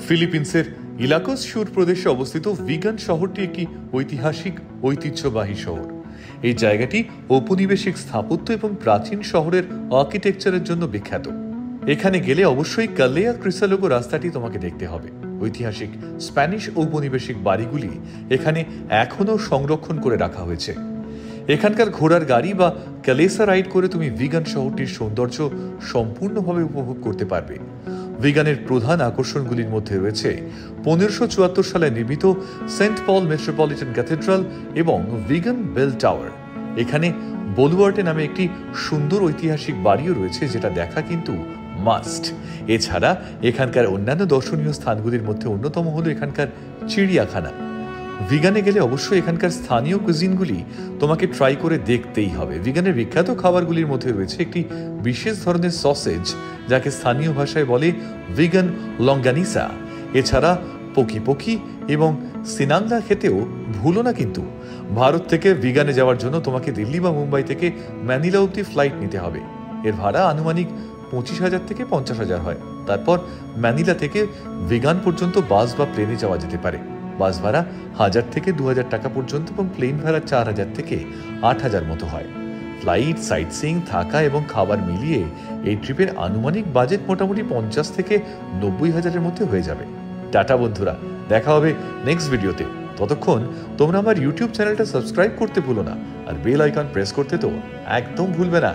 ফিলিপিন্সের ইলাকস সুর প্রদেশে অবস্থিত ভিগান শহরটি একটি ঐতিহাসিক ঐতিহ্যবাহী শহর। এই জায়গাটি ঔপনিবেশিক স্থাপত্য এবং প্রাচীন শহরের আর্কিটেকচারের জন্য বিখ্যাত। এখানে গেলে অবশ্যই কালেয়া ক্রিসালোগো রাস্তাটি তোমাকে দেখতে হবে। ঐতিহাসিক স্প্যানিশ ঔপনিবেশিক বাড়িগুলি এখানে এখনও সংরক্ষণ করে রাখা হয়েছে। এখানকার ঘোড়ার গাড়ি বা ক্যালেসা রাইড করে তুমি ভিগান শহরটির সৌন্দর্য সম্পূর্ণভাবে উপভোগ করতে পারবে। ভিগানের প্রধান আকর্ষণগুলির মধ্যে রয়েছে 1574 সালে নির্মিত সেন্ট পল মেট্রোপলিটন ক্যাথেড্রাল এবং ভিগান বেল টাওয়ার। এখানে বোলুয়ার্টে নামে একটি সুন্দর ঐতিহাসিক বাড়িও রয়েছে, যেটা দেখা কিন্তু মাস্ট। এছাড়া এখানকার অন্যান্য দর্শনীয় স্থানগুলির মধ্যে অন্যতম হলো এখানকার চিড়িয়াখানা। ভিগানে গেলে অবশ্যই এখানকার স্থানীয় কুজিনগুলি তোমাকে ট্রাই করে দেখতেই হবে। ভিগানের বিখ্যাত খাবারগুলির মধ্যে রয়েছে একটি বিশেষ ধরনের সসেজ, যাকে স্থানীয় ভাষায় বলে ভিগান লঙ্গানিসা। এছাড়া পোকি পোকি এবং সিনাঙ্গা খেতেও ভুলো না কিন্তু। ভারত থেকে ভিগানে যাওয়ার জন্য তোমাকে দিল্লি বা মুম্বাই থেকে ম্যানিলা অবধি ফ্লাইট নিতে হবে। এর ভাড়া আনুমানিক 25,000 থেকে 50,000 হয়। তারপর ম্যানিলা থেকে ভিগান পর্যন্ত বাস বা প্লেনে যাওয়া যেতে পারে। বাস ভাড়া 1000 থেকে 2000 টাকা পর্যন্ত এবং প্লেন ভাড়া 4000 থেকে 8000 মতো হয়। ফ্লাইট, সাইট সিইং, থাকা এবং খাবার মিলিয়ে এই ট্রিপের আনুমানিক বাজেট মোটামুটি 50 থেকে 90,000-এর মধ্যে হয়ে যাবে। টাটা বন্ধুরা, দেখা হবে নেক্সট ভিডিওতে। ততক্ষণ তোমরা আমার ইউটিউব চ্যানেলটা সাবস্ক্রাইব করতে ভুলো না, আর বেল আইকন প্রেস করতে তো একদম ভুলবে না।